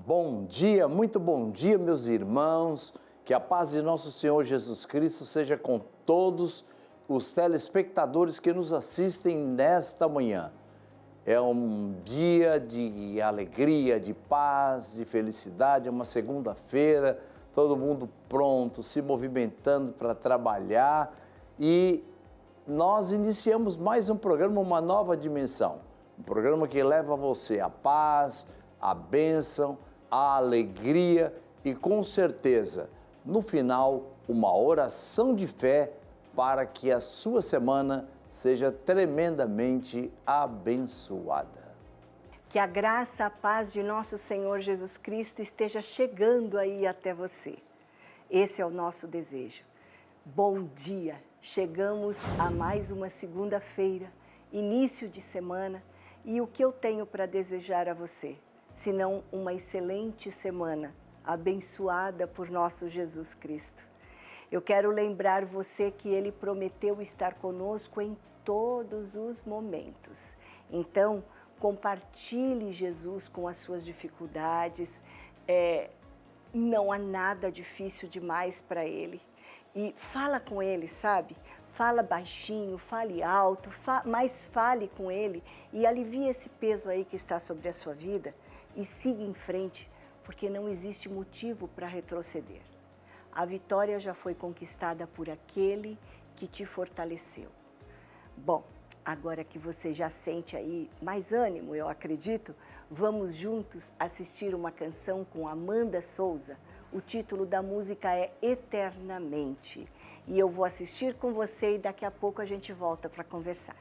Bom dia, muito bom dia, meus irmãos. Que a paz de nosso Senhor Jesus Cristo seja com todos os telespectadores que nos assistem nesta manhã. É um dia de alegria, de paz, de felicidade, é uma segunda-feira, todo mundo pronto, se movimentando para trabalhar e nós iniciamos mais um programa, uma nova dimensão. Um programa que leva a você a paz, a bênção, a alegria e com certeza, no final, uma oração de fé para que a sua semana seja tremendamente abençoada. Que a graça, a paz de nosso Senhor Jesus Cristo esteja chegando aí até você. Esse é o nosso desejo. Bom dia! Chegamos a mais uma segunda-feira, início de semana, e o que eu tenho para desejar a você, senão uma excelente semana, abençoada por nosso Jesus Cristo. Eu quero lembrar você que Ele prometeu estar conosco em todos os momentos. Então, compartilhe Jesus com as suas dificuldades. Não há nada difícil demais para Ele. E fala com Ele, sabe? Fala baixinho, fale alto, mas fale com Ele e alivie esse peso aí que está sobre a sua vida e siga em frente, porque não existe motivo para retroceder. A vitória já foi conquistada por aquele que te fortaleceu. Bom, agora que você já sente aí mais ânimo, eu acredito, vamos juntos assistir uma canção com Amanda Souza. O título da música é Eternamente. E eu vou assistir com você e daqui a pouco a gente volta para conversar.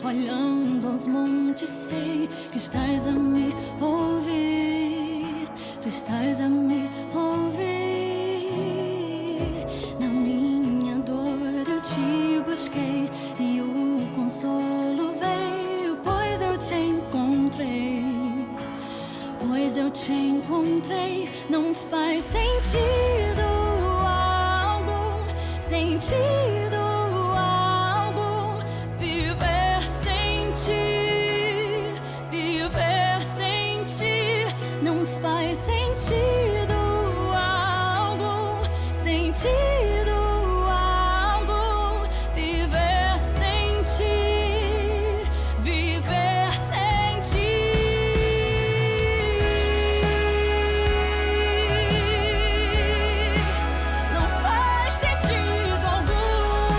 Olhando aos montes, sei que estás a me ouvir. Tu estás a me ouvir. Na minha dor eu te busquei e o consolo veio, pois eu te encontrei. Pois eu te encontrei. Não faz sentido algo, sentido. Não faz sentido algum.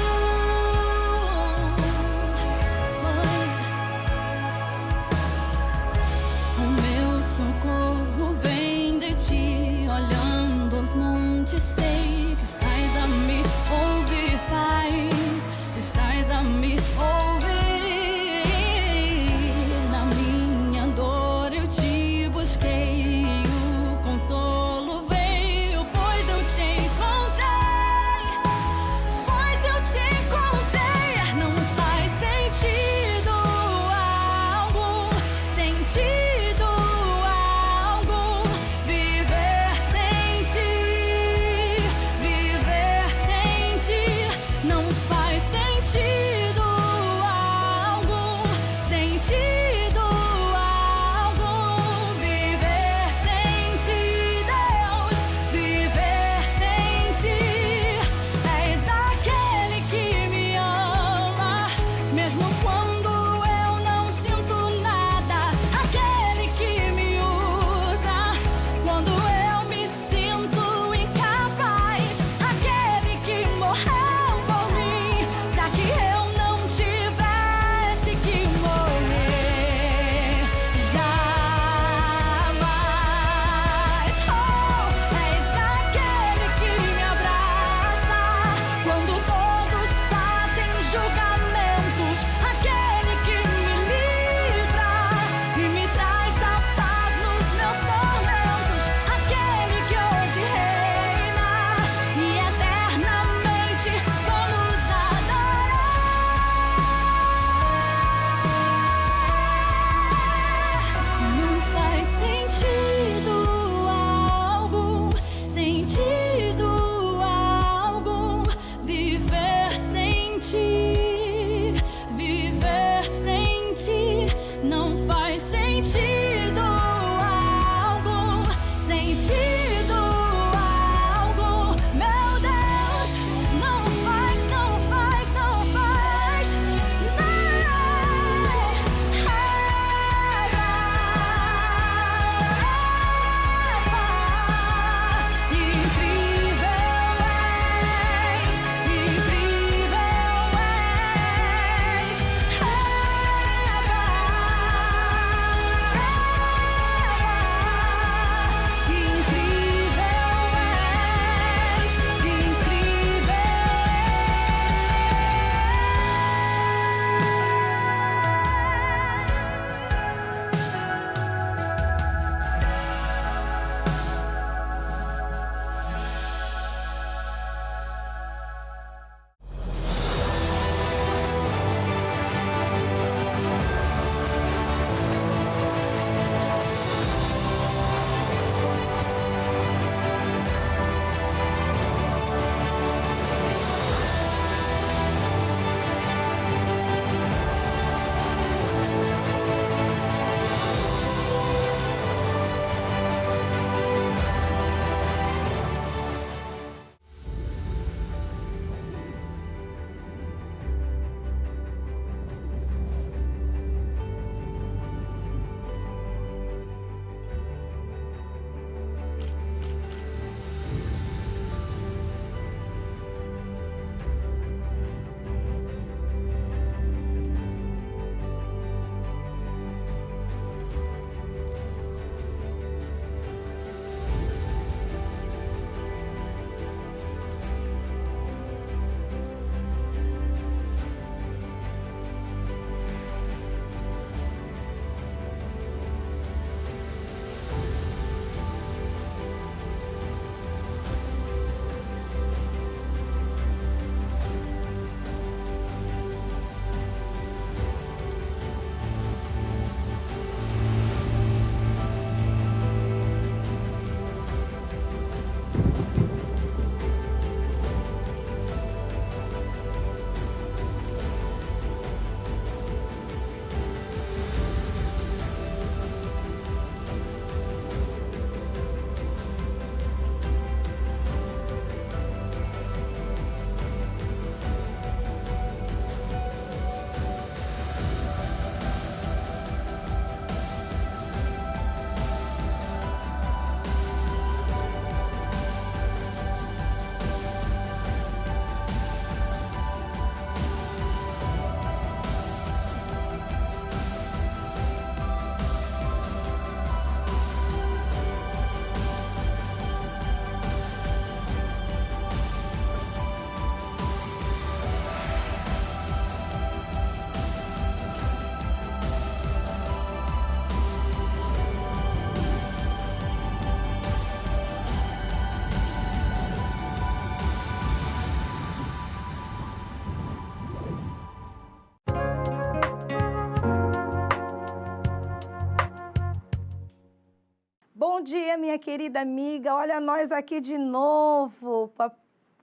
Bom dia, minha querida amiga. Olha nós aqui de novo para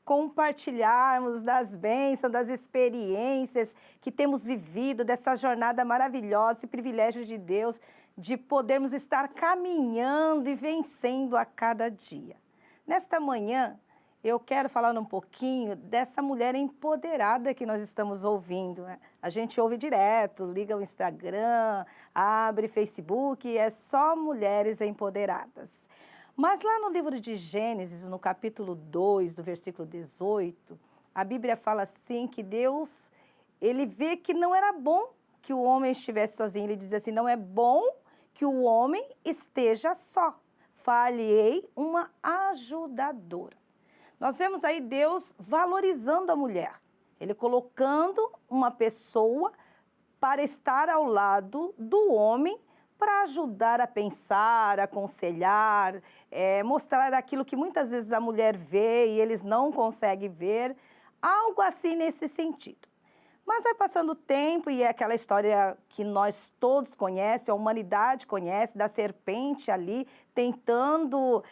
compartilharmos das bênçãos, das experiências que temos vivido, dessa jornada maravilhosa, esse privilégio de Deus de podermos estar caminhando e vencendo a cada dia. Nesta manhã, eu quero falar um pouquinho dessa mulher empoderada que nós estamos ouvindo, né? A gente ouve direto, liga o Instagram, abre Facebook, é só mulheres empoderadas. Mas lá no livro de Gênesis, no capítulo 2, do versículo 18, a Bíblia fala assim que Deus, ele vê que não era bom que o homem estivesse sozinho. Ele diz assim, não é bom que o homem esteja só. Far-lhe-ei uma ajudadora. Nós vemos aí Deus valorizando a mulher. Ele colocando uma pessoa para estar ao lado do homem, para ajudar a pensar, aconselhar, mostrar aquilo que muitas vezes a mulher vê e eles não conseguem ver, algo assim nesse sentido. Mas vai passando o tempo e é aquela história que nós todos conhecemos, a humanidade conhece, da serpente ali tentando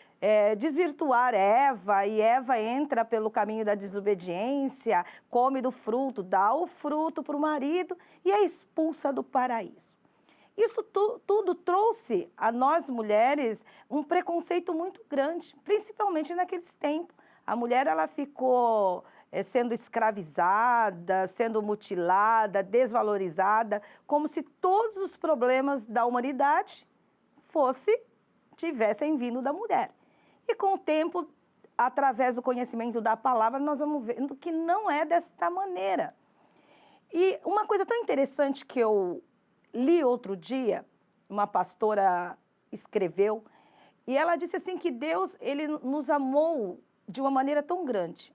desvirtuar Eva, e Eva entra pelo caminho da desobediência, come do fruto, dá o fruto para o marido e é expulsa do paraíso. Isso tudo trouxe a nós mulheres um preconceito muito grande, principalmente naqueles tempos. A mulher ela tivou sendo escravizada, sendo mutilada, desvalorizada, como se todos os problemas da humanidade tivessem vindo da mulher. E com o tempo, através do conhecimento da palavra, nós vamos vendo que não é desta maneira. E uma coisa tão interessante que eu li outro dia, uma pastora escreveu, e ela disse assim que Deus ele nos amou de uma maneira tão grande.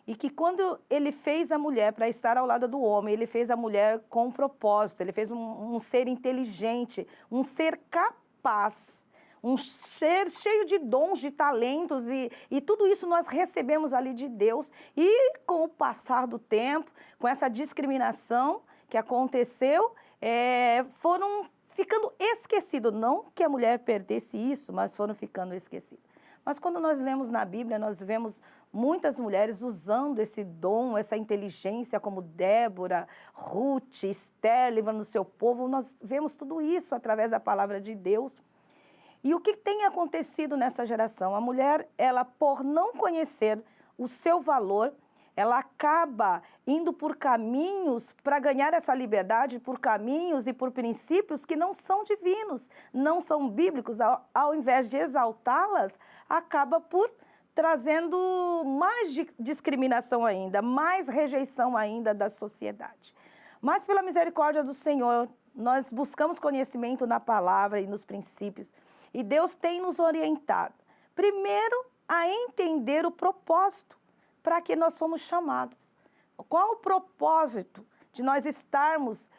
E que quando ele fez a mulher para estar ao lado do homem, ele fez a mulher com um propósito, ele fez um ser inteligente, um ser capaz, um ser cheio de dons, de talentos, e tudo isso nós recebemos ali de Deus. E com o passar do tempo, com essa discriminação que aconteceu, foram ficando esquecidos. Não que a mulher perdesse isso, mas foram ficando esquecidos. Mas quando nós lemos na Bíblia, nós vemos muitas mulheres usando esse dom, essa inteligência, como Débora, Ruth, Esther, livrando o seu povo. Nós vemos tudo isso através da palavra de Deus. E o que tem acontecido nessa geração? A mulher, ela, por não conhecer o seu valor, ela acaba indo por caminhos para ganhar essa liberdade, por caminhos e por princípios que não são divinos, não são bíblicos. Ao invés de exaltá-las, acaba por trazendo mais discriminação ainda, mais rejeição ainda da sociedade. Mas pela misericórdia do Senhor, nós buscamos conhecimento na palavra e nos princípios, e Deus tem nos orientado, primeiro, a entender o propósito para que nós somos chamadas. Qual o propósito de nós estarmos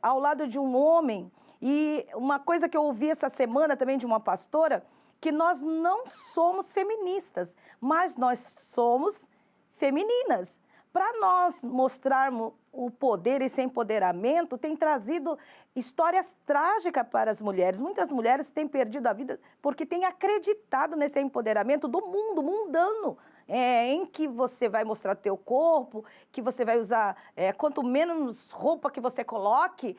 ao lado de um homem? E uma coisa que eu ouvi essa semana também de uma pastora, que nós não somos feministas, mas nós somos femininas. Para nós mostrarmos o poder, esse empoderamento, tem trazido histórias trágicas para as mulheres. Muitas mulheres têm perdido a vida porque têm acreditado nesse empoderamento do mundo, mundano, em que você vai mostrar teu corpo, que você vai usar, quanto menos roupa que você coloque,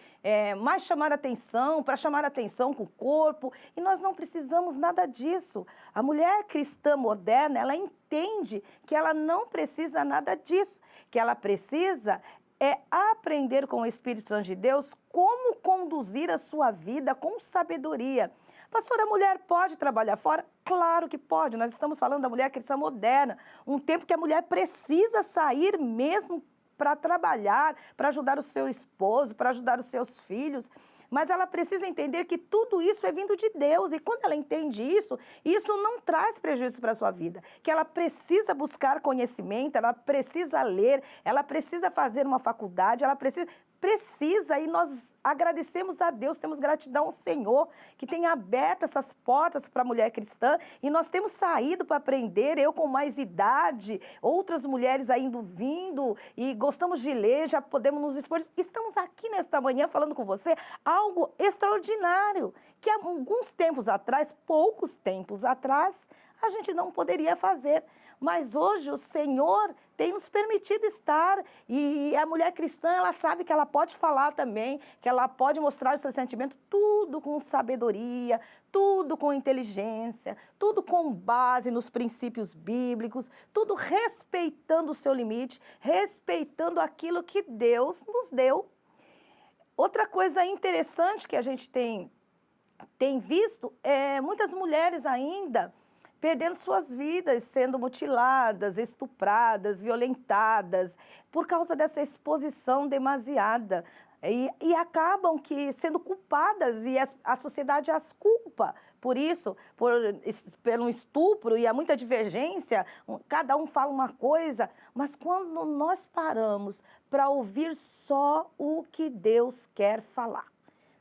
mais chamar atenção, para chamar atenção com o corpo. E nós não precisamos nada disso. A mulher cristã moderna, ela entende que ela não precisa nada disso, que ela precisa aprender com o Espírito Santo de Deus como conduzir a sua vida com sabedoria. Pastora, a mulher pode trabalhar fora? Claro que pode. Nós estamos falando da mulher cristã moderna, um tempo que a mulher precisa sair mesmo para trabalhar, para ajudar o seu esposo, para ajudar os seus filhos. Mas ela precisa entender que tudo isso é vindo de Deus. E quando ela entende isso, isso não traz prejuízo para a sua vida. Que ela precisa buscar conhecimento, ela precisa ler, ela precisa fazer uma faculdade, ela precisa precisa e nós agradecemos a Deus, temos gratidão ao Senhor que tem aberto essas portas para a mulher cristã e nós temos saído para aprender, eu com mais idade, outras mulheres ainda vindo e gostamos de ler, já podemos nos expor. Estamos aqui nesta manhã falando com você algo extraordinário, que há alguns tempos atrás, poucos tempos atrás, a gente não poderia fazer. Mas hoje o Senhor tem nos permitido estar e a mulher cristã, ela sabe que ela pode falar também, que ela pode mostrar o seu sentimento, tudo com sabedoria, tudo com inteligência, tudo com base nos princípios bíblicos, tudo respeitando o seu limite, respeitando aquilo que Deus nos deu. Outra coisa interessante que a gente tem visto é muitas mulheres ainda perdendo suas vidas, sendo mutiladas, estupradas, violentadas, por causa dessa exposição demasiada. E acabam sendo culpadas e a sociedade as culpa por isso, pelo estupro e há muita divergência, cada um fala uma coisa, mas quando nós paramos para ouvir só o que Deus quer falar,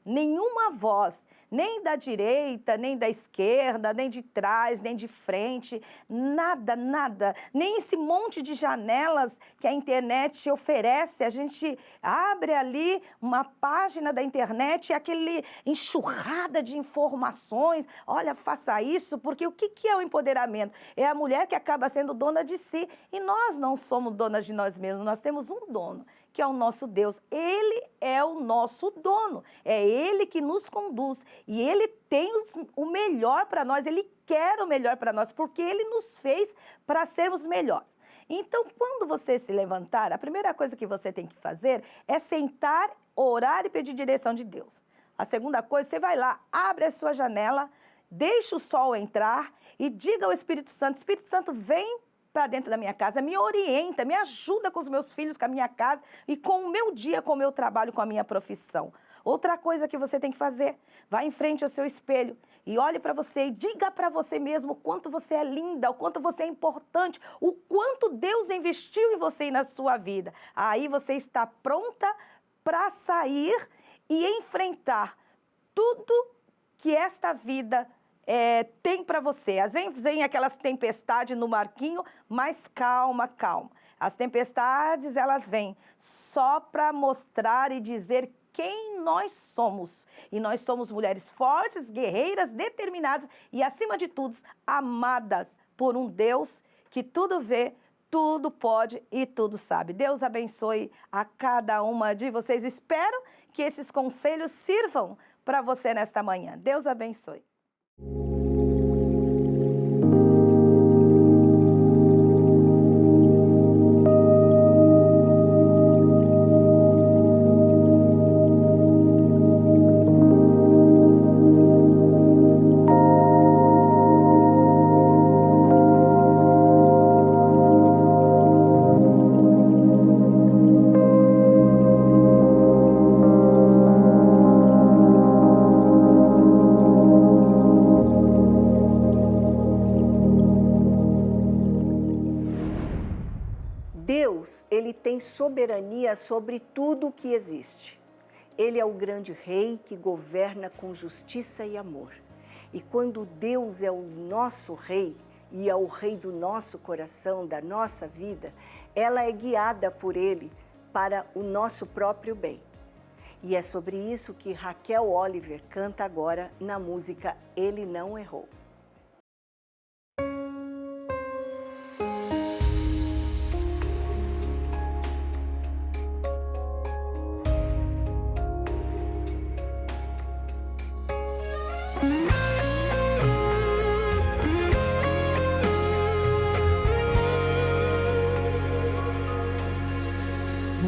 nenhuma voz, nem da direita, nem da esquerda, nem de trás, nem de frente, nada, nada, nem esse monte de janelas que a internet oferece. A gente abre ali uma página da internet e aquele enxurrada de informações, olha, faça isso, porque o que é o empoderamento? É a mulher que acaba sendo dona de si e nós não somos donas de nós mesmos, nós temos um dono, que é o nosso Deus. Ele é o nosso dono, é Ele que nos conduz e Ele tem o melhor para nós, Ele quer o melhor para nós, porque Ele nos fez para sermos melhor. Então, quando você se levantar, a primeira coisa que você tem que fazer é sentar, orar e pedir direção de Deus. A segunda coisa, você vai lá, abre a sua janela, deixa o sol entrar e diga ao Espírito Santo, vem para dentro da minha casa, me orienta, me ajuda com os meus filhos, com a minha casa e com o meu dia, com o meu trabalho, com a minha profissão. Outra coisa que você tem que fazer, vá em frente ao seu espelho e olhe para você e diga para você mesmo o quanto você é linda, o quanto você é importante, o quanto Deus investiu em você e na sua vida. Aí você está pronta para sair e enfrentar tudo que esta vida tem para você. Às vezes vem aquelas tempestades no barquinho, mas calma, calma. As tempestades, elas vêm só para mostrar e dizer quem nós somos. E nós somos mulheres fortes, guerreiras, determinadas e, acima de tudo, amadas por um Deus que tudo vê, tudo pode e tudo sabe. Deus abençoe a cada uma de vocês. Espero que esses conselhos sirvam para você nesta manhã. Deus abençoe. Deus, Ele tem soberania sobre tudo o que existe. Ele é o grande rei que governa com justiça e amor. E quando Deus é o nosso rei e é o rei do nosso coração, da nossa vida, ela é guiada por Ele para o nosso próprio bem. E é sobre isso que Raquel Oliver canta agora na música Ele Não Errou.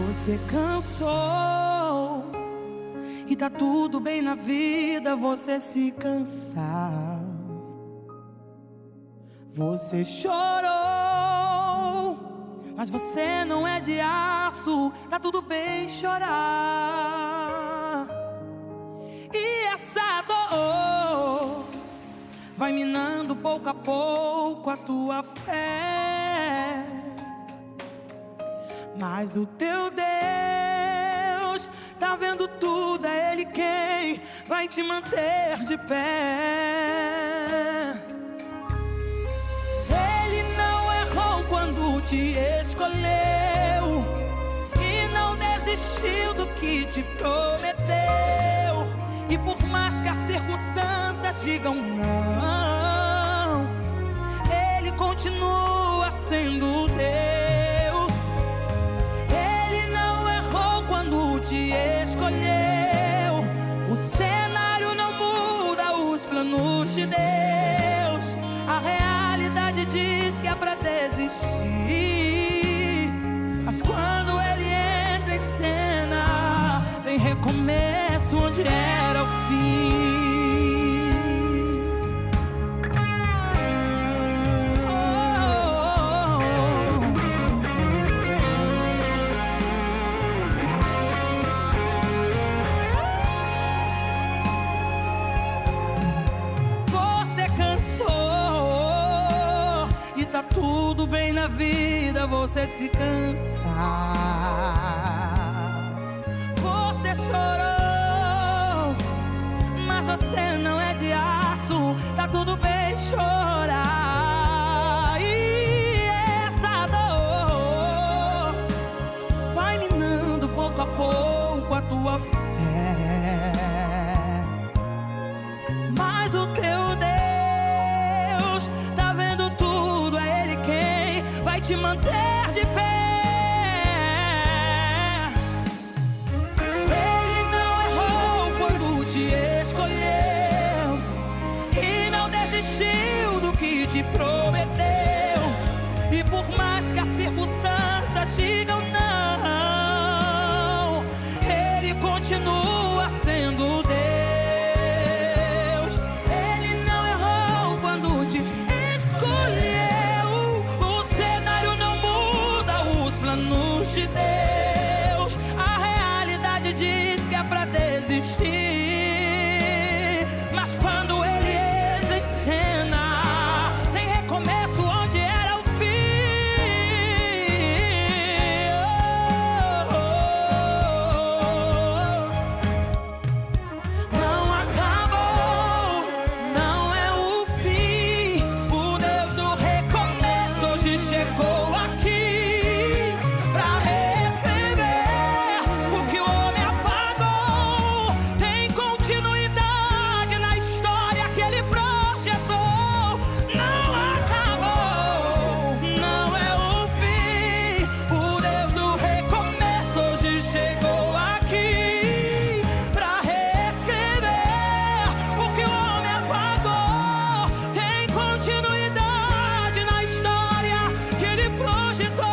Você cansou e tá tudo bem na vida você se cansar. Você chorou, mas você não é de aço, tá tudo bem chorar. E essa dor vai minando pouco a pouco a tua fé. Mas o teu Deus vai te manter de pé. Ele não errou quando te escolheu e não desistiu do que te prometeu. E por mais que as circunstâncias digam não, Ele continua sendo Deus. Ele não errou quando te escolheu. O cenário não muda os planos de Deus. A realidade diz que é pra desistir, mas quando Ele entra em cena, tem recomeço onde era o fim. Você cansou e tá tudo bem na vida, você se cansa. Você chorou, mas você não é de aço, tá tudo bem chorar. E essa dor vai minando pouco a pouco a tua fé, mas o teu Deus tá vendo tudo, é Ele quem vai te manter de pé. Te escolheu e não desistiu do que te prometeu. E por mais que as circunstâncias digam não, Ele continua sendo Deus. Ele não errou quando te escolheu. O cenário não muda os planos de Deus. A realidade diz que é pra desistir, mas quando Ele entra em cena, tem recomeço onde era o fim. Não acabou, não é o fim. O Deus do recomeço hoje chegou aqui pra reescrever o que o homem apagou. Tem continuidade na história que Ele projetou. Não acabou, não é o fim. O Deus do recomeço hoje chegou aqui pra reescrever o que o homem apagou. Tem continuidade na história que Ele projetou.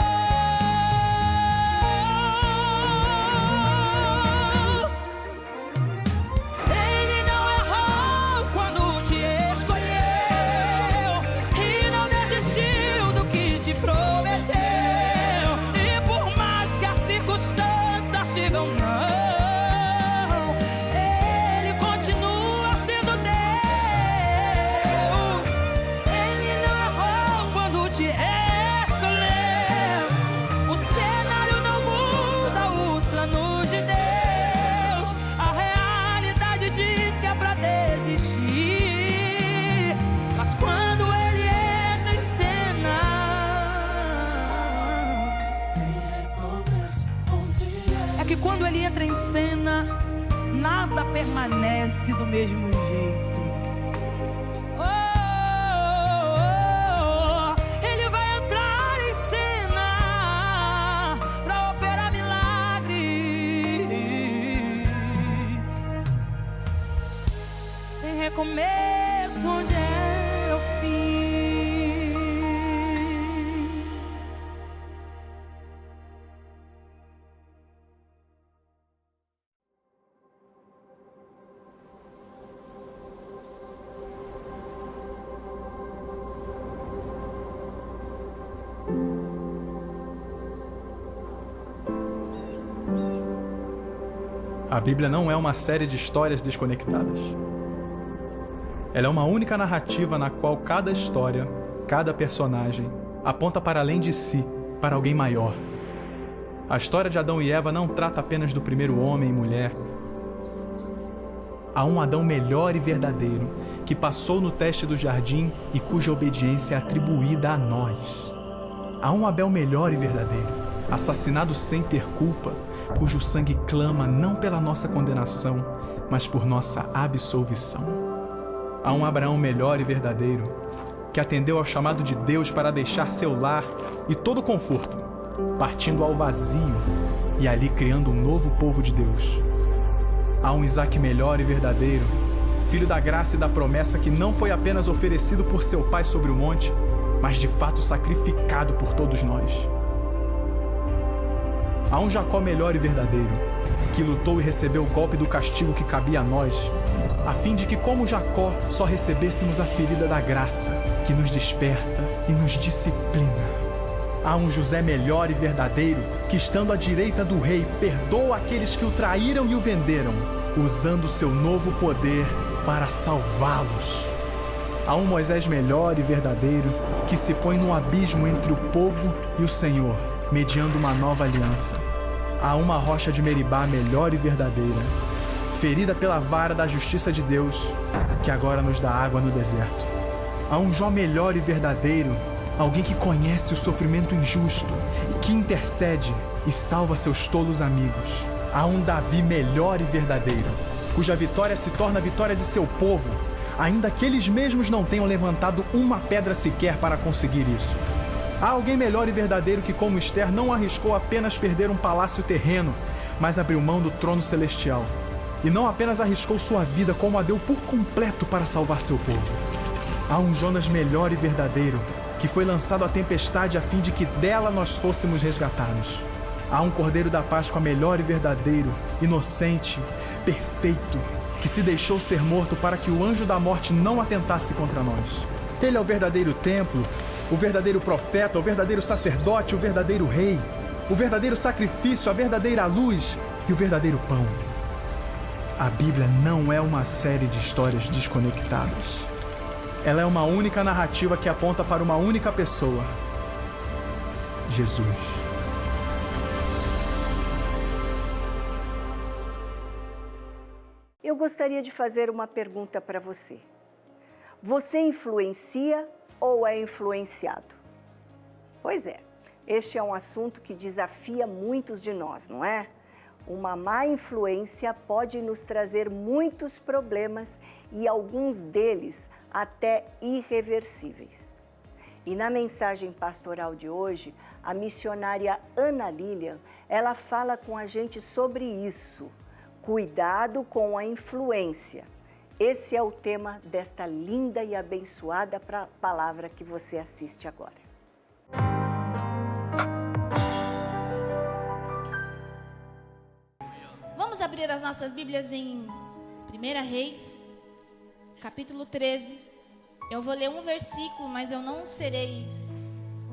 Ele não errou quando te escolheu e não desistiu do que te prometeu. E por mais que as circunstâncias digam não, Ele continua sendo Deus. Ele não errou quando te escolheu. O cenário não muda os planos de Deus. A realidade diz que é pra desistir, mas quando Ele entra em cena, é que quando Ele entra em cena, nada permanece do mesmo jeito. Ele vai entrar em cena pra operar milagres. Tem recomeço onde era o fim. A Bíblia não é uma série de histórias desconectadas. Ela é uma única narrativa na qual cada história, cada personagem, aponta para além de si, para alguém maior. A história de Adão e Eva não trata apenas do primeiro homem e mulher. Há um Adão melhor e verdadeiro, que passou no teste do jardim e cuja obediência é atribuída a nós. Há um Abel melhor e verdadeiro, assassinado sem ter culpa, cujo sangue clama não pela nossa condenação, mas por nossa absolvição. Há um Abraão melhor e verdadeiro, que atendeu ao chamado de Deus para deixar seu lar e todo o conforto, partindo ao vazio e ali criando um novo povo de Deus. Há um Isaque melhor e verdadeiro, filho da graça e da promessa, que não foi apenas oferecido por seu pai sobre o monte, mas de fato sacrificado por todos nós. Há um Jacó melhor e verdadeiro, que lutou e recebeu o golpe do castigo que cabia a nós, a fim de que, como Jacó, só recebêssemos a ferida da graça, que nos desperta e nos disciplina. Há um José melhor e verdadeiro, que, estando à direita do rei, perdoa aqueles que o traíram e o venderam, usando seu novo poder para salvá-los. Há um Moisés melhor e verdadeiro, que se põe no abismo entre o povo e o Senhor, mediando uma nova aliança. Há uma rocha de Meribá melhor e verdadeira, ferida pela vara da justiça de Deus, que agora nos dá água no deserto. Há um Jó melhor e verdadeiro, alguém que conhece o sofrimento injusto e que intercede e salva seus tolos amigos. Há um Davi melhor e verdadeiro, cuja vitória se torna a vitória de seu povo, ainda que eles mesmos não tenham levantado uma pedra sequer para conseguir isso. Há alguém melhor e verdadeiro que, como Esther, não arriscou apenas perder um palácio terreno, mas abriu mão do trono celestial. E não apenas arriscou sua vida, como a deu por completo para salvar seu povo. Há um Jonas melhor e verdadeiro, que foi lançado à tempestade a fim de que dela nós fôssemos resgatados. Há um Cordeiro da Páscoa melhor e verdadeiro, inocente, perfeito, que se deixou ser morto para que o anjo da morte não atentasse contra nós. Ele é o verdadeiro templo, o verdadeiro profeta, o verdadeiro sacerdote, o verdadeiro rei, o verdadeiro sacrifício, a verdadeira luz e o verdadeiro pão. A Bíblia não é uma série de histórias desconectadas. Ela é uma única narrativa que aponta para uma única pessoa: Jesus. Eu gostaria de fazer uma pergunta para você. Você influencia ou é influenciado? Pois é, este é um assunto que desafia muitos de nós, não é? Uma má influência pode nos trazer muitos problemas e alguns deles até irreversíveis. E na mensagem pastoral de hoje, a missionária Ana Lilian, ela fala com a gente sobre isso. Cuidado com a influência. Esse é o tema desta linda e abençoada palavra que você assiste agora. Vamos abrir as nossas Bíblias em 1 Reis, capítulo 13. Eu vou ler um versículo, mas eu não serei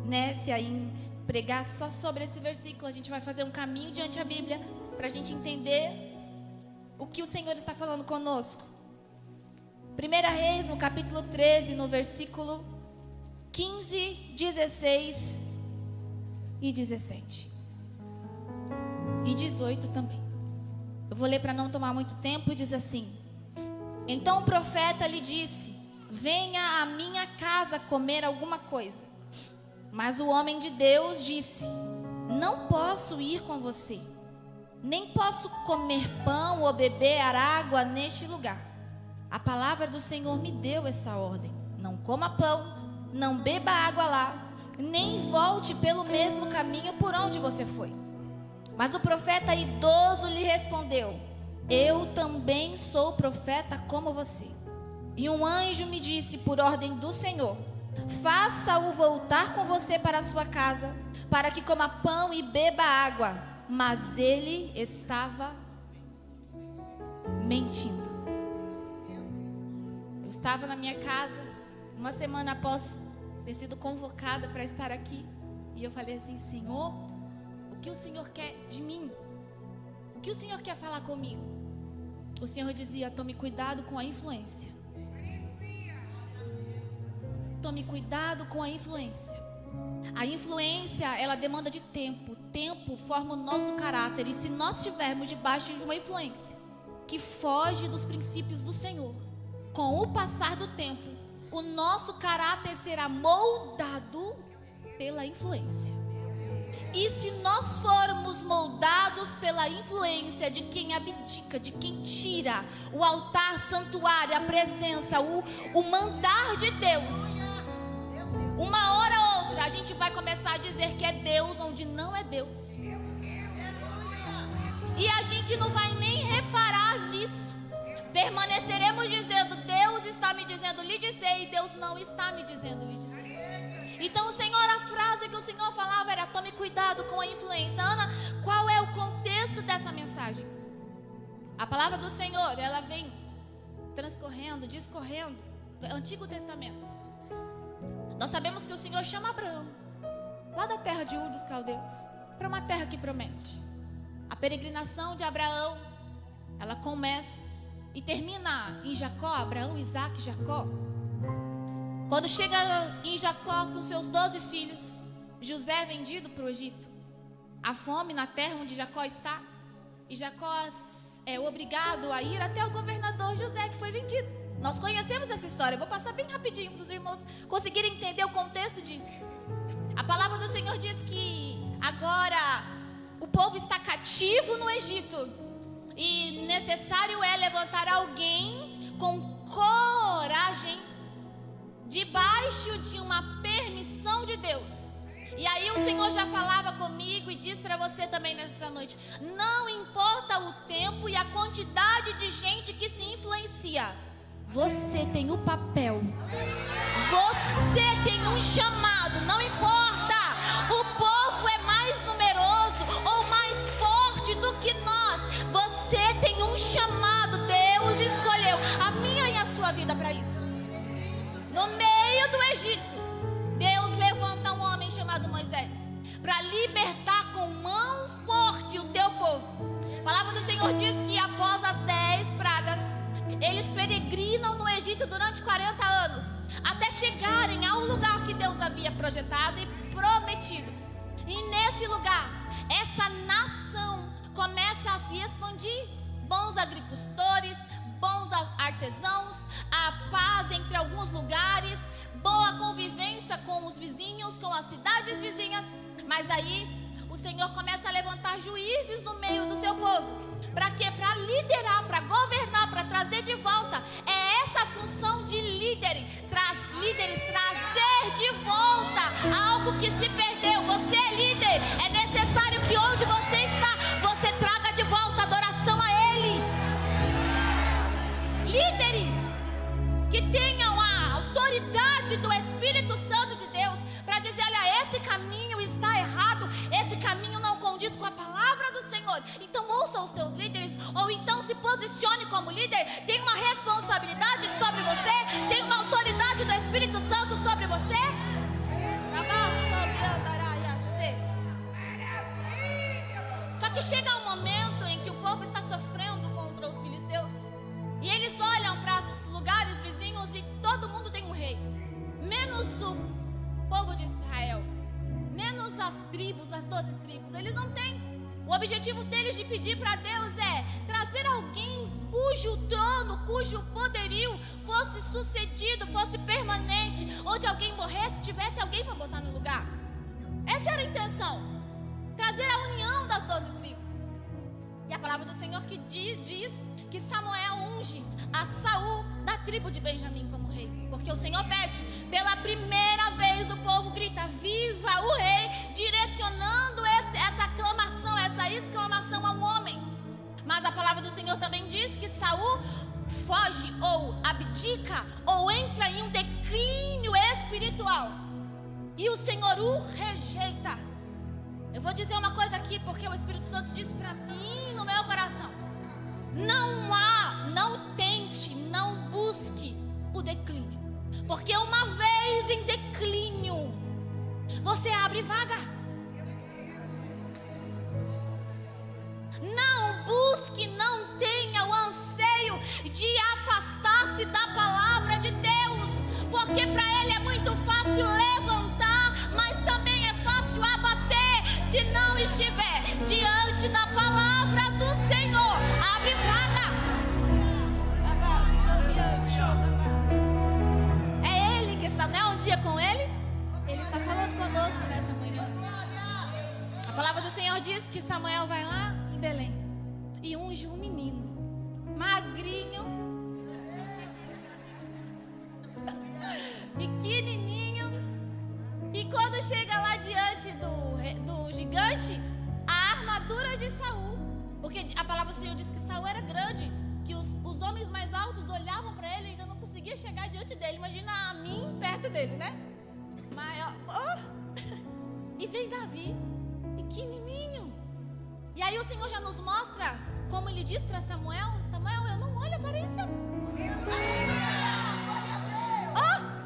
nécia em pregar só sobre esse versículo. A gente vai fazer um caminho diante da Bíblia para a gente entender o que o Senhor está falando conosco. 1 Reis, no capítulo 13, no versículo 15, 16 e 17. E 18 também. Eu vou ler para não tomar muito tempo e diz assim: Então o profeta lhe disse: Venha à minha casa comer alguma coisa. Mas o homem de Deus disse: Não posso ir com você, nem posso comer pão ou beber água neste lugar. A palavra do Senhor me deu essa ordem: Não coma pão, não beba água lá, nem volte pelo mesmo caminho por onde você foi. Mas o profeta idoso lhe respondeu: Eu também sou profeta como você. E um anjo me disse por ordem do Senhor: Faça-o voltar com você para a sua casa, para que coma pão e beba água. Mas ele estava mentindo. Eu estava na minha casa, uma semana após ter sido convocada para estar aqui, e eu falei assim: Senhor, o que o Senhor quer de mim? O que o Senhor quer falar comigo? O Senhor dizia: tome cuidado com a influência. Tome cuidado com a influência. A influência, ela demanda de tempo. O tempo forma o nosso caráter. E se nós estivermos debaixo de uma influência, que foge dos princípios do Senhor, com o passar do tempo, o nosso caráter será moldado pela influência. E se nós formos moldados pela influência de quem abdica, de quem tira o altar, santuário, a presença, o mandar de Deus, uma hora ou outra a gente vai começar a dizer que é Deus onde não é Deus. E a gente não vai nem reparar nisso. Permaneceremos dizendo, Deus está me dizendo lhe dizer, e Deus não está me dizendo lhe dizer. Então o Senhor, a frase que o Senhor falava era: tome cuidado com a influência. Ana, qual é o contexto dessa mensagem? A palavra do Senhor, ela vem transcorrendo, discorrendo, Antigo Testamento. Nós sabemos que o Senhor chama Abraão, lá da terra de Ur dos Caldeus, para uma terra que promete. A peregrinação de Abraão, ela começa e termina em Jacó, Abraão, Isaac, Jacó. Quando chega em Jacó com seus 12 filhos, José é vendido para o Egito. Há fome na terra onde Jacó está, e Jacó é obrigado a ir até o governador José, que foi vendido. Nós conhecemos essa história, eu vou passar bem rapidinho para os irmãos conseguirem entender o contexto disso. A palavra do Senhor diz que agora o povo está cativo no Egito, e necessário é levantar alguém com coragem, debaixo de uma permissão de Deus. E aí o Senhor já falava comigo e diz para você também nessa noite: não importa o tempo e a quantidade de gente que se influencia, você tem o papel, você tem um chamado. Não importa, o povo é mais numeroso ou mais forte do que nós, você tem um chamado. Deus escolheu a minha e a sua vida para isso. No meio do Egito, Deus levanta um homem chamado Moisés para libertar com mão forte o teu povo. A palavra do Senhor diz que após as 10 pragas, eles peregrinam no Egito durante 40 anos, até chegarem ao lugar que Deus havia projetado e prometido. E nesse lugar, essa nação começa a se expandir. Bons agricultores, bons artesãos, a paz entre alguns lugares, boa convivência com os vizinhos, com as cidades vizinhas. Mas aí o Senhor começa a levantar juízes no meio do seu povo. Para quê? Para liderar, para governar, para trazer de volta. É essa a função de líderes, trazer de volta algo que se perdeu. Você é líder, é necessário que onde você está, você traga de volta adoração a Ele. Líderes que tenham a autoridade do Espírito Santo de Deus para dizer: olha, esse caminho está errado, esse caminho não condiz com a palavra do Senhor. Então ouça os teus líderes, ou então se posicione como líder. Tem uma responsabilidade sobre você, tem uma autoridade do Espírito Santo sobre você. Só que chega um momento em que o povo está sofrendo contra os filisteus, e eles olham para os lugares vizinhos e todo mundo tem um rei, menos o povo de Israel, menos as tribos, as 12 tribos. Eles não têm. O objetivo deles de pedir para Deus é trazer alguém cujo trono, cujo poderio fosse sucedido, fosse permanente, onde alguém morresse, tivesse alguém para botar no lugar. Essa era a intenção, trazer a união das 12 tribos. E a palavra do Senhor que diz que Samuel unge a Saul da tribo de Benjamim como rei, porque o Senhor pede. Pela primeira vez o povo grita: viva o rei, direcionando essa aclamação, essa exclamação a um homem. Mas a palavra do Senhor também diz que Saul foge ou abdica ou entra em um declínio espiritual, e o Senhor o rejeita. Eu vou dizer uma coisa aqui, porque o Espírito Santo disse para mim no meu coração: não tente, não busque o declínio, porque uma vez em declínio, você abre vaga. Não busque, não tenha o anseio de afastar-se da palavra de Deus, porque para Ele é muito fácil levantar, mas também é fácil abater, se não estiver diante da palavra do Senhor. Abre vaga. Senhor diz que Samuel vai lá em Belém e unge um menino, magrinho, pequenininho. E quando chega lá diante do gigante, a armadura de Saul, porque a palavra do Senhor diz que Saul era grande, que os homens mais altos olhavam para ele e ainda não conseguia chegar diante dele. Imagina a mim perto dele, né? E vem Davi, pequenininho. E aí o Senhor já nos mostra, como ele diz para Samuel: Samuel, eu não olho a aparência.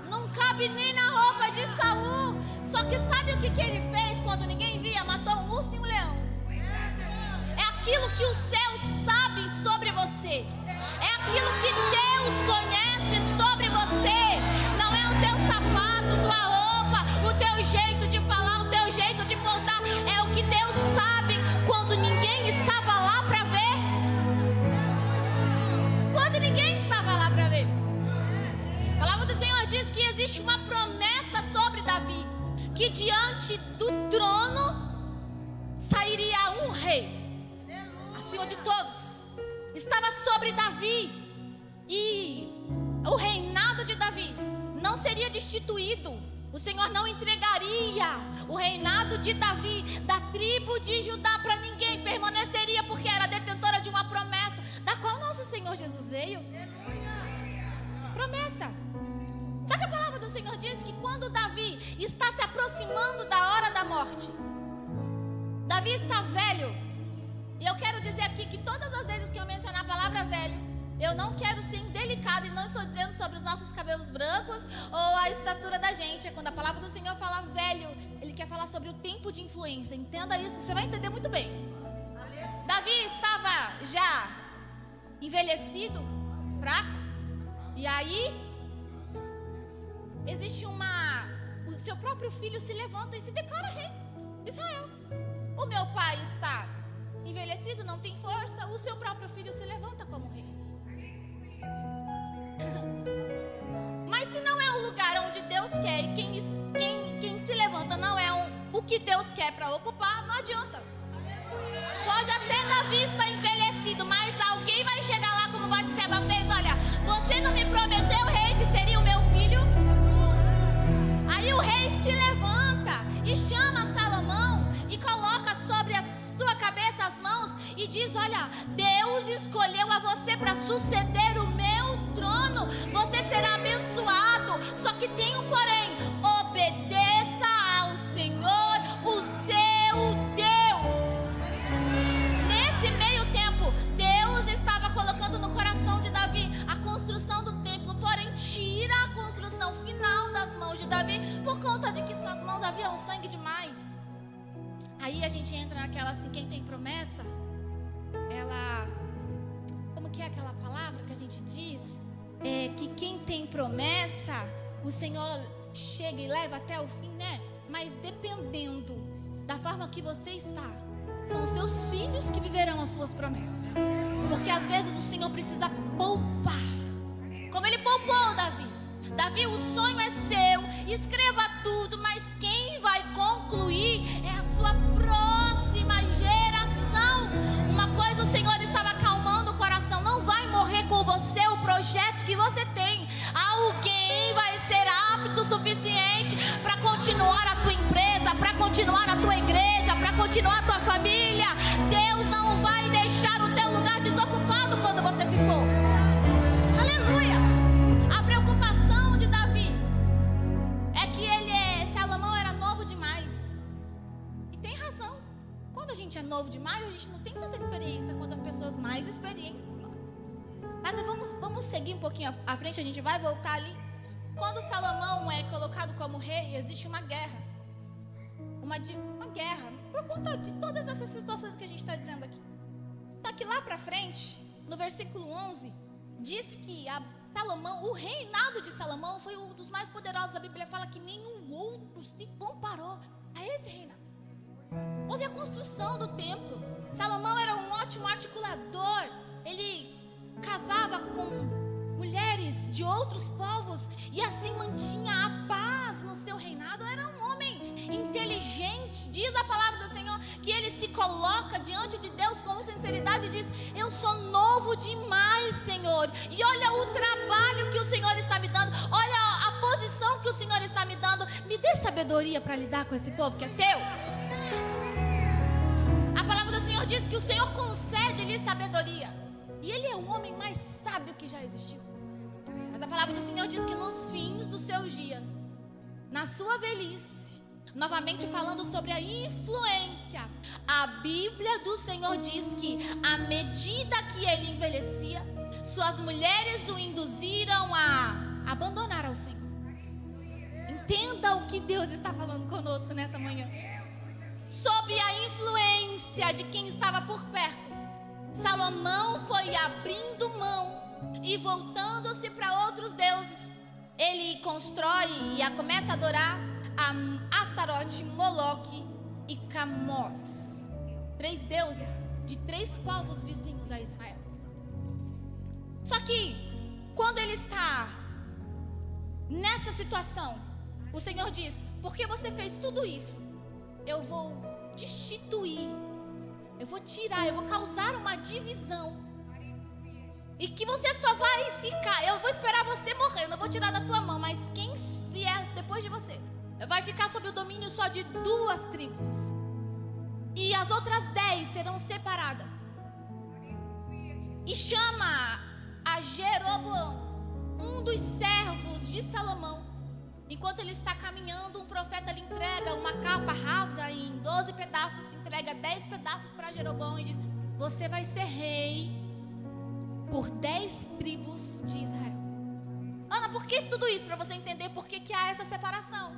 Não cabe nem na roupa de Saul. Só que sabe o que ele fez quando ninguém via? Matou um urso e um leão. É aquilo que o céu sabe sobre você. É aquilo que Deus conhece sobre você. Não é o teu sapato, tua roupa, o teu jeito de falar, o teu jeito de posar. É o que Deus sabe quando ninguém estava lá para ver. Quando ninguém estava lá para ver. A palavra do Senhor diz que existe uma promessa sobre Davi, que diante do trono sairia um rei, acima de todos. Estava sobre Davi, e o reinado de Davi não seria destituído. O Senhor não entregaria o reinado de Davi, da tribo de Judá, para ninguém. Permaneceria, porque era detentora de uma promessa, da qual nosso Senhor Jesus veio. Promessa. Sabe que a palavra do Senhor diz que quando Davi está se aproximando da hora da morte, Davi está velho. E eu quero dizer aqui que todas as vezes que eu mencionar a palavra velho, eu não quero ser indelicado, e não estou dizendo sobre os nossos cabelos brancos ou a estatura da gente. Quando a palavra do Senhor fala velho, Ele quer falar sobre o tempo de influência. Entenda isso, você vai entender muito bem. Davi estava já envelhecido, fraco, e aí existe o seu próprio filho se levanta e se declara rei de Israel. O meu pai está envelhecido, não tem força, o seu próprio filho se levanta como rei. Mas se não é o lugar onde Deus quer, e quem se levanta não é o que Deus quer para ocupar, não adianta. Pode até Davi estar envelhecido, mas alguém vai chegar lá como Batseba fez: olha, você não me prometeu, rei, que seria o meu filho? Aí o rei se levanta e chama Salomão e coloca sobre a sua cabeça as mãos e diz: olha, Deus escolheu a você para suceder o meu trono. Você será abençoado. Só que tem um porém: obedeça ao Senhor, o seu Deus. Nesse meio tempo, Deus estava colocando no coração de Davi a construção do templo, porém tira a construção final das mãos de Davi, por conta de que nas mãos havia um sangue demais. Aí a gente entra naquela assim: quem tem promessa, como que é aquela palavra que a gente diz? Que quem tem promessa, o Senhor chega e leva até o fim, né? Mas dependendo da forma que você está, são os seus filhos que viverão as suas promessas. Porque às vezes o Senhor precisa poupar, como Ele poupou Davi. Davi, o sonho é seu, escreva tudo, mas quem vai concluir é a sua próxima geração. Uma coisa o Senhor estava acalmando o coração: não vai morrer com você o projeto que você tem. Alguém vai ser apto o suficiente para continuar a tua empresa, para continuar a tua igreja, para continuar a tua família. Deus não vai deixar o teu lugar desocupado quando você se for. Aleluia! A preocupação de Davi é que Salomão era novo demais. E tem razão. Quando a gente é novo demais, a gente não tem tanta experiência quanto as pessoas mais experientes. Mas vamos seguir um pouquinho à frente, a gente vai voltar ali. Quando Salomão é colocado como rei, existe uma guerra. Uma guerra, por conta de todas essas situações que a gente está dizendo aqui. Só que lá pra frente, no versículo 11, diz que Salomão, o reinado de Salomão foi um dos mais poderosos. A Bíblia fala que nenhum outro se comparou a esse reinado. Houve a construção do templo. Salomão era um ótimo articulador. Ele casava com mulheres de outros povos e assim mantinha a paz no seu reinado. Era um homem inteligente. Diz a palavra do Senhor que ele se coloca diante de Deus com sinceridade e diz: eu sou novo demais, Senhor. E olha o trabalho que o Senhor está me dando. Olha a posição que o Senhor está me dando. Me dê sabedoria para lidar com esse povo que é teu. A palavra do Senhor diz que o Senhor concede-lhe sabedoria. E ele é o homem mais sábio que já existiu. Mas a palavra do Senhor diz que nos fins dos seus dias, na sua velhice, novamente falando sobre a influência, a Bíblia do Senhor diz que à medida que ele envelhecia, suas mulheres o induziram a abandonar ao Senhor. Entenda o que Deus está falando conosco nessa manhã. Sob a influência de quem estava por perto, Salomão foi abrindo mão e voltando-se para outros deuses. Ele constrói e começa a adorar a Astarote, Moloque e Camós. 3 deuses de 3 povos vizinhos a Israel. Só que quando ele está nessa situação, o Senhor diz: porque você fez tudo isso, eu vou destituir, eu vou tirar, eu vou causar uma divisão. E que você só vai ficar, eu vou esperar você morrer, eu não vou tirar da tua mão, mas quem vier depois de você vai ficar sob o domínio só de 2 tribos. E as outras 10 serão separadas. E chama a Jeroboão, um dos servos de Salomão. Enquanto ele está caminhando, um profeta lhe entrega uma capa, rasga em 12 pedaços, entrega 10 pedaços para Jeroboão e diz: você vai ser rei por 10 tribos de Israel. Ana, por que tudo isso? Para você entender por que há essa separação.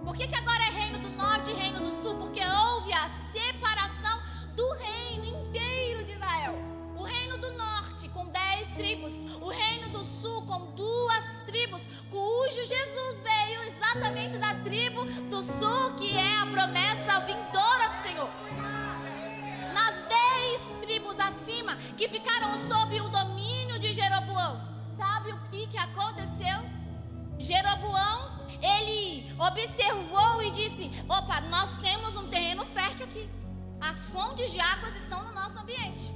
Por que agora é reino do norte e reino do sul? Porque houve a separação do reino inteiro de Israel. O reino do norte com 10 tribos, o reino do sul com 2 tribos, cujo Jesus veio exatamente da tribo do sul, que é a promessa vindoura do Senhor. Nas 10 tribos acima, que ficaram sob o domínio de Jeroboão, sabe o que aconteceu? Jeroboão, ele observou e disse: opa, nós temos um terreno fértil aqui, as fontes de águas estão no nosso ambiente,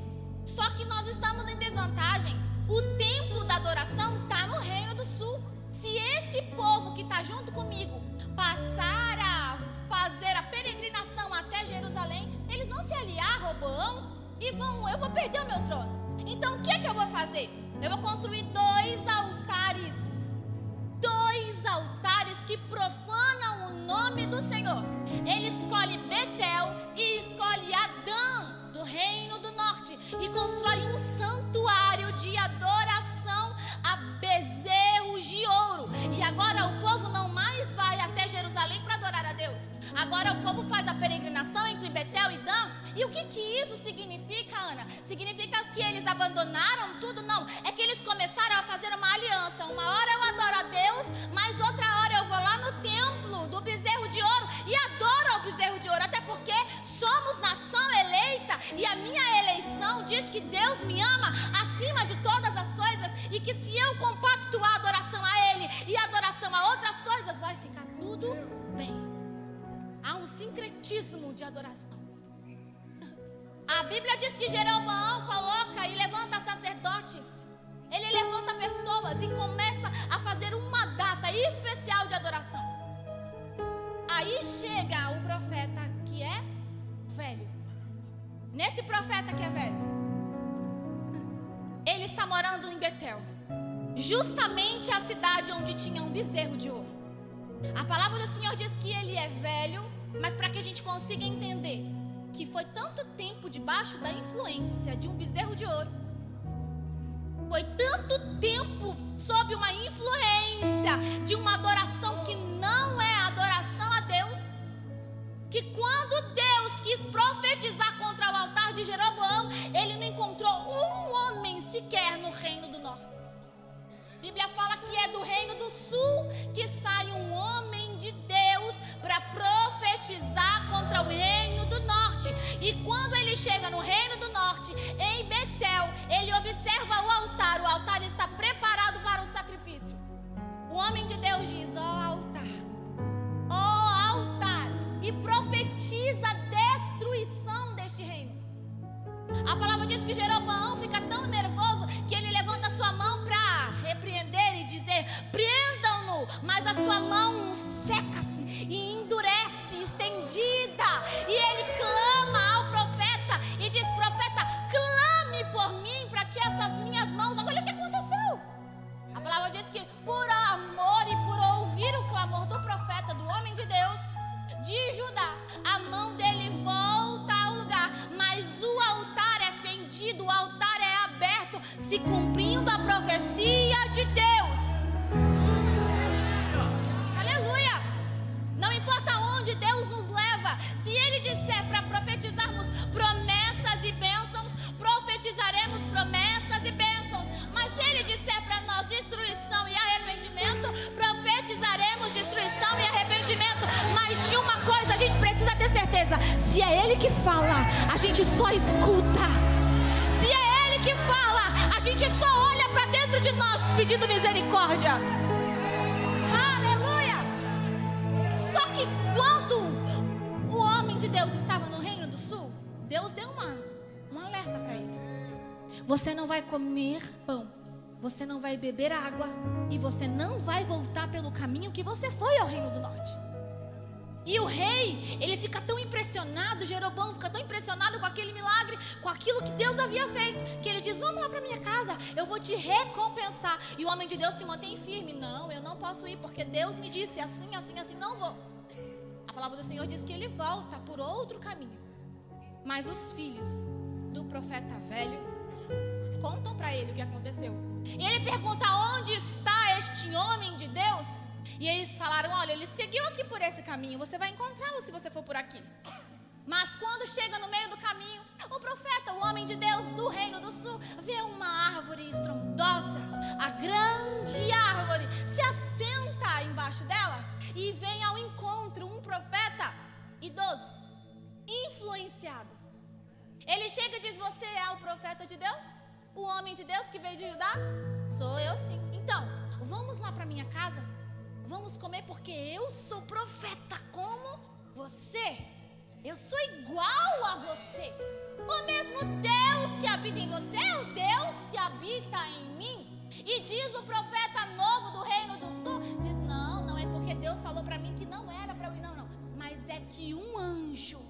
só que nós estamos em desvantagem. O templo da adoração está no reino do sul. Se esse povo que está junto comigo passar a fazer a peregrinação até Jerusalém, eles vão se aliar a Roboão e eu vou perder o meu trono. Então o que eu vou fazer? Eu vou construir 2 altares. 2 altares que profanam o nome do Senhor. Ele escolhe Betel e escolhe Adã, do reino do norte, e constrói um santuário de adoração a bezerros de ouro. E agora o povo não mais vai até Jerusalém para adorar a Deus. Agora o povo faz a peregrinação entre Betel e Dan. E o que isso significa, Ana? Significa que eles abandonaram tudo? Não, é que eles começaram a fazer uma aliança. Uma hora eu adoro a Deus, mas outra hora eu vou lá no templo do bezerro de ouro e adoro ao bezerro de ouro. Até porque somos nação eleita e a minha eleição diz que Deus me ama acima de todas as coisas, e que se eu compactuar a adoração a Ele e a adoração a outras coisas, vai ficar tudo bem. Há um sincretismo de adoração. A Bíblia diz que Jeroboão coloca e levanta sacerdotes. Ele levanta pessoas e começa a fazer uma data especial de adoração. Aí chega o profeta que é velho. Nesse profeta que é velho, ele está morando em Betel, justamente a cidade onde tinha um bezerro de ouro. A palavra do Senhor diz que ele é velho, mas para que a gente consiga entender que foi tanto tempo debaixo da influência de um bezerro de ouro, foi tanto tempo sob uma influência de uma adoração que não é adoração a Deus, que quando Deus quis profetizar contra o altar de Jeroboão, ele não encontrou um homem sequer no reino do norte. A Bíblia fala que é do reino do sul que sai um homem de Deus para profetizar contra o reino do norte. E quando ele chega no reino do norte, em Betel, ele observa o altar está preparado para o sacrifício. O homem de Deus diz: mão seca-se e endurece, estendida. E ele clama ao profeta e diz: profeta, clame por mim para que essas minhas mãos... Olha o que aconteceu. A palavra diz que por amor e por ouvir o clamor do profeta, do homem de Deus, de Judá, a mão dele volta ao lugar, mas o altar é fendido, o altar é aberto, se cumprindo a profecia de Deus. Aleluia! Não importa onde Deus nos leva, se Ele disser para profetizarmos promessas e bênçãos, profetizaremos promessas e bênçãos. Mas se Ele disser para nós destruição e arrependimento, profetizaremos destruição e arrependimento. Mas de uma coisa a gente precisa ter certeza: se é Ele que fala, a gente só escuta. Se é Ele que fala, a gente só olha para dentro de nós pedindo misericórdia. Aleluia! Só que quando o homem de Deus estava no Reino do Sul, Deus deu um alerta para ele: você não vai comer pão, você não vai beber água, e você não vai voltar pelo caminho que você foi ao Reino do Norte. E o rei, ele fica tão impressionado, Jeroboão fica tão impressionado com aquele milagre, com aquilo que Deus havia feito, que ele diz: vamos lá para minha casa, eu vou te recompensar. E o homem de Deus se mantém firme: não, eu não posso ir, porque Deus me disse assim, assim, assim, não vou. A palavra do Senhor diz que ele volta por outro caminho. Mas os filhos do profeta velho contam para ele o que aconteceu. E ele pergunta: onde está este homem de Deus? E eles falaram: olha, ele seguiu aqui por esse caminho, você vai encontrá-lo se você for por aqui. Mas quando chega no meio do caminho, o profeta, o homem de Deus do Reino do Sul, vê uma árvore estrondosa, a grande árvore, se assenta embaixo dela e vem ao encontro um profeta idoso, influenciado. Ele chega e diz: você é o profeta de Deus? O homem de Deus que veio de Judá? Sou eu, sim. Então, vamos lá para minha casa, vamos comer, porque eu sou profeta como você. Eu sou igual a você. O mesmo Deus que habita em você é o Deus que habita em mim. E diz o profeta novo do Reino do Sul, diz: não, não é porque Deus falou para mim que não era para eu ir, não. Mas é que um anjo...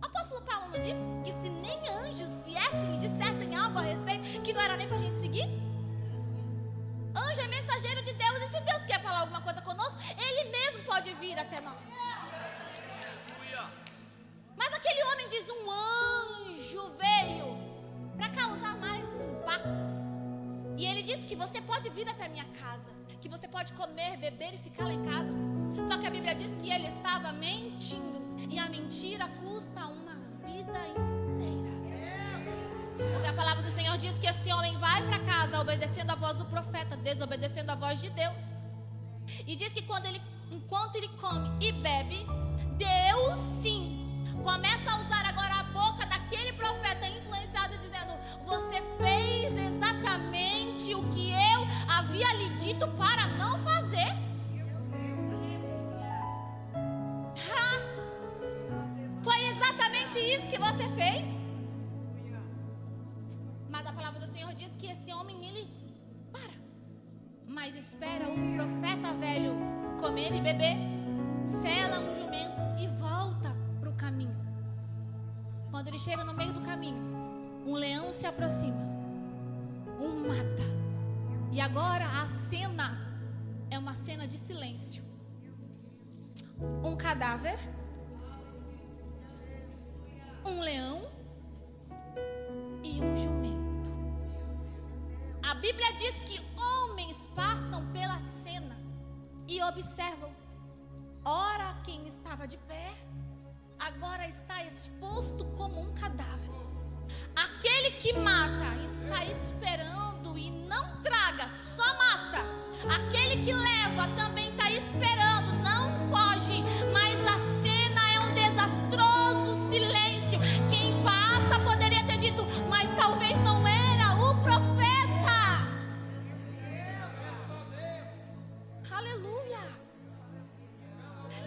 O apóstolo Paulo não disse que se nem anjos viessem e dissessem algo a respeito, que não era nem pra gente seguir? Anjo é mensageiro de Deus, e se Deus quer falar alguma coisa conosco, Ele mesmo pode vir até nós. Mas aquele homem diz: um anjo veio para causar mais um impacto. E ele disse que você pode vir até a minha casa, que você pode comer, beber e ficar lá em casa. Só que a Bíblia diz que ele estava mentindo, e a mentira custa uma vida inteira. Porque a palavra do Senhor diz que esse homem vai para casa obedecendo a voz do profeta, desobedecendo a voz de Deus. E diz que enquanto ele come e bebe, Deus sim começa a usar agora a boca daquele profeta influenciado, dizendo: você fez exatamente o que eu havia lhe dito para não fazer. Foi exatamente isso que você fez. Mas a palavra do Senhor diz que esse homem, ele para, mas espera o profeta velho comer e beber, sela um jumento e volta para o caminho. Quando ele chega no meio do caminho, um leão se aproxima, o mata. E agora a cena é uma cena de silêncio. Um cadáver, um leão e um jumento. A Bíblia diz que homens passam pela cena e observam. Ora, quem estava de pé, agora está exposto como um cadáver. Aquele que mata está esperando e não traga, só mata. Aquele que leva também está esperando, não foge. Mas a cena é um desastroso silêncio. Quem passa poderia ter dito: mas talvez não era o profeta. Aleluia.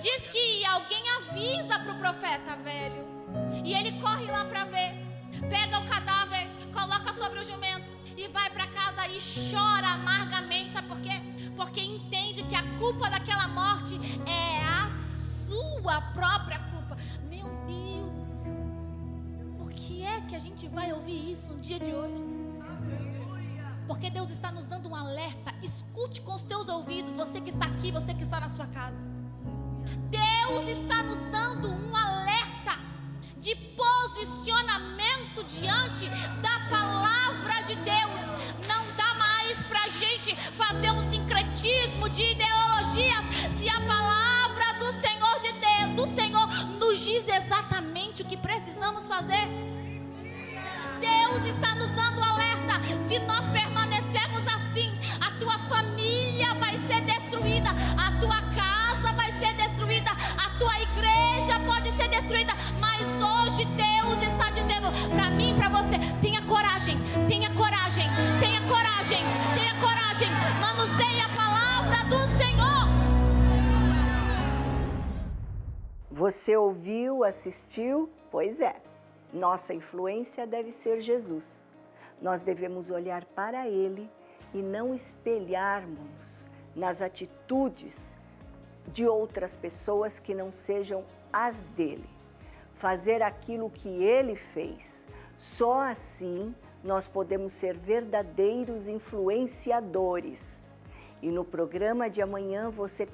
Diz que alguém avisa para o profeta velho, e ele corre lá para ver, pega o cadáver, coloca sobre o jumento e vai para casa e chora amargamente. Sabe por quê? porque entende que a culpa daquela morte é a sua própria culpa. Meu Deus, por que é que a gente vai ouvir isso no dia de hoje? Porque Deus está nos dando um alerta. Escute com os teus ouvidos, você que está aqui, você que está na sua casa. Deus está nos dando um alerta de posicionamento diante da palavra de Deus. Não dá mais pra gente fazer um sincretismo de ideologias se a palavra do Senhor de Deus, do Senhor, nos diz exatamente o que precisamos fazer. Deus está nos dando alerta. Se nós permanecermos assim, a tua família vai ser destruída, a tua casa vai ser destruída, a tua igreja pode ser destruída. Mas hoje Deus está dizendo para mim e para você: tenha coragem, tenha coragem, tenha coragem, tenha coragem. Manuseie a palavra do Senhor. Você ouviu, assistiu? Pois é. Nossa influência deve ser Jesus. Nós devemos olhar para Ele e não espelharmos nas atitudes de outras pessoas que não sejam as dele. Fazer aquilo que Ele fez. Só assim nós podemos ser verdadeiros influenciadores. E no programa de amanhã você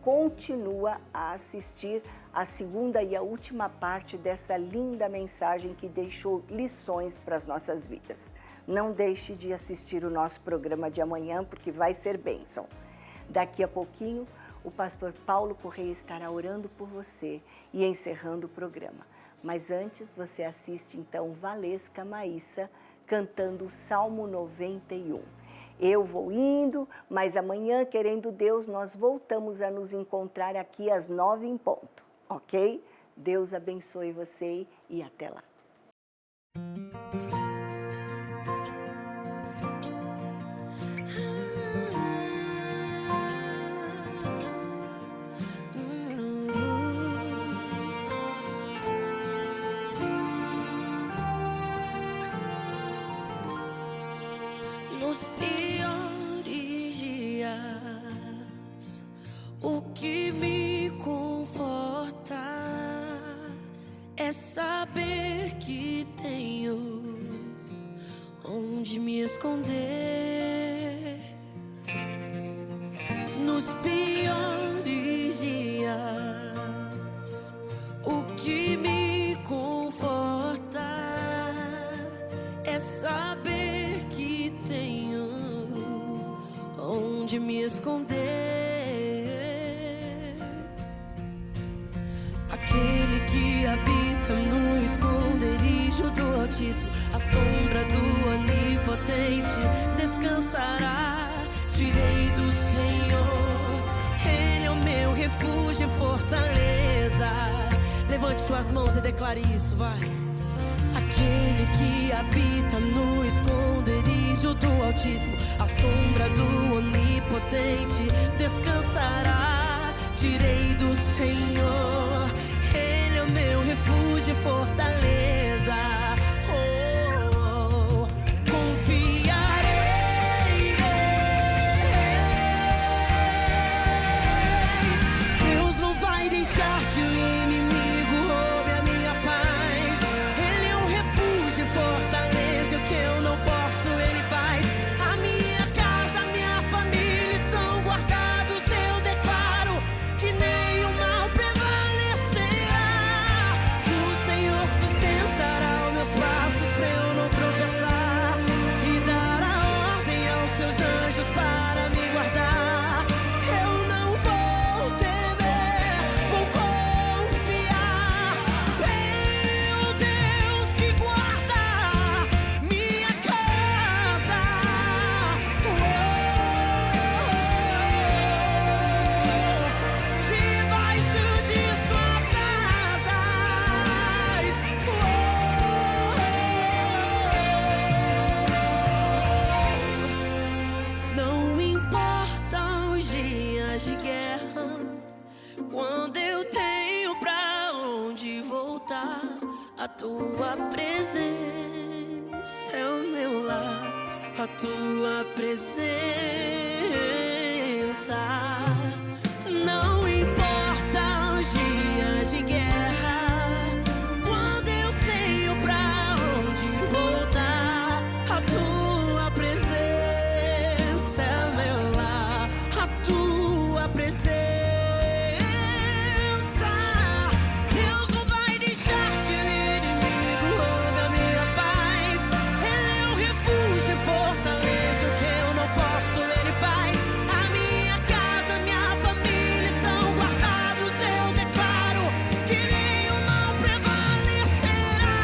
continua a assistir a segunda e a última parte dessa linda mensagem que deixou lições para as nossas vidas. Não deixe de assistir o nosso programa de amanhã, porque vai ser bênção. Daqui a pouquinho, o pastor Paulo Correia estará orando por você e encerrando o programa. Mas antes, você assiste então Valesca Maíssa cantando o Salmo 91. Eu vou indo, mas amanhã, querendo Deus, nós voltamos a nos encontrar aqui às 9 em ponto, ok? Deus abençoe você e até lá. Nos piores dias, o que me conforta é saber que tenho onde me esconder. Nos piores dias, o que me conforta é saber que tenho onde me esconder. Aquele que habita no esconderijo do Altíssimo, a sombra do Onipotente descansará. Direi do Senhor, Ele é o meu refúgio e fortaleza. Levante suas mãos e declare isso, vai. Aquele que habita no esconderijo do Altíssimo, a sombra do Onipotente descansará. Direi do Senhor, Ele é o meu refúgio e fortaleza. Confiarei. Deus não vai deixar que o inimigo roube a minha paz. Ele é um refúgio e fortaleza, o que eu não posso, Ele faz. A minha casa, a minha família estão guardados. Eu declaro que nenhum mal prevalecerá. O Senhor sustentará os meus passos pra eu não tropeçar, e dará ordem aos seus anjos para me guardar. Eu não vou temer, vou confiar. Tenho Deus que guarda minha casa. Debaixo de suas asas. Não importam os dias de guerra, quando eu tenho pra onde voltar. A tua presença é o meu lar, a tua presença passar. Não importa os dias de guerra, quando eu tenho pra onde voltar, a tua presença é meu lar, a tua presença. Deus não vai deixar que o inimigo roube a minha paz. Ele é um refúgio e fortaleza, o que eu não posso, ele faz. A minha casa, minha família estão guardados. Eu declaro que nenhum mal prevalecerá.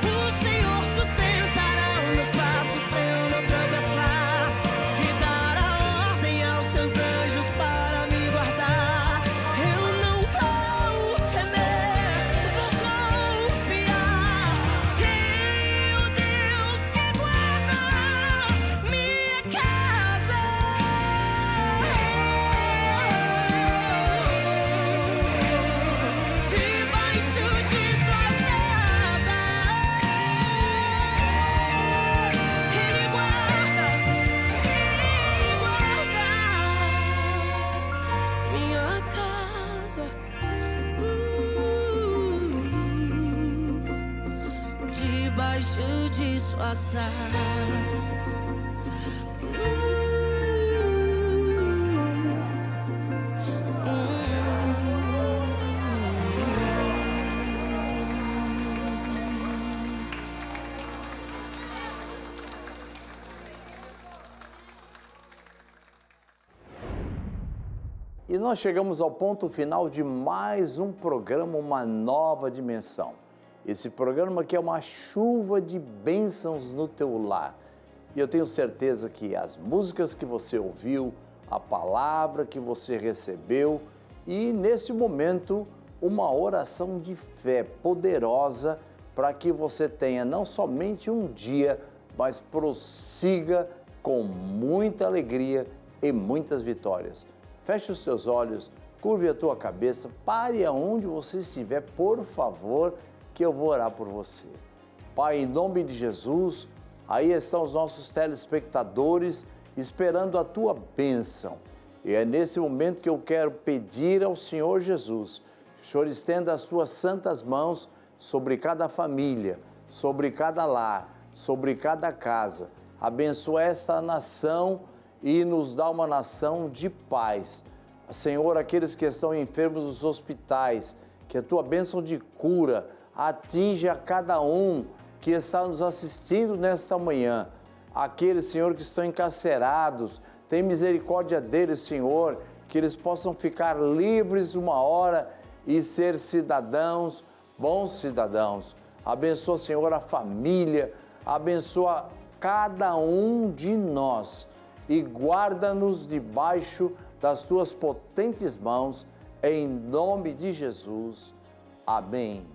O Senhor sustentará os meus passos pra eu não tropeçar, e dará ordem aos seus anjos para me guardar. Eu não vou temer, vou confiar. Tenho Deus que guarda minha casa. Debaixo de suas asas, Ele guarda minha casa. Debaixo de suas asas. E nós chegamos ao ponto final de mais um programa, Uma Nova Dimensão. Esse programa que é uma chuva de bênçãos no teu lar. E eu tenho certeza que as músicas que você ouviu, a palavra que você recebeu e, nesse momento, uma oração de fé poderosa para que você tenha não somente um dia, mas prossiga com muita alegria e muitas vitórias. Feche os seus olhos, curve a tua cabeça, pare aonde você estiver, por favor, que eu vou orar por você. Pai, em nome de Jesus, aí estão os nossos telespectadores esperando a tua bênção. E é nesse momento que eu quero pedir ao Senhor Jesus que o Senhor estenda as suas santas mãos sobre cada família, sobre cada lar, sobre cada casa. Abençoa esta nação e nos dá uma nação de paz. Senhor, aqueles que estão enfermos nos hospitais, que a tua bênção de cura atinja cada um que está nos assistindo nesta manhã. Aqueles, Senhor, que estão encarcerados, tem misericórdia deles, Senhor, que eles possam ficar livres uma hora e ser cidadãos, bons cidadãos. Abençoa, Senhor, a família, abençoa cada um de nós e guarda-nos debaixo das tuas potentes mãos, em nome de Jesus. Amém.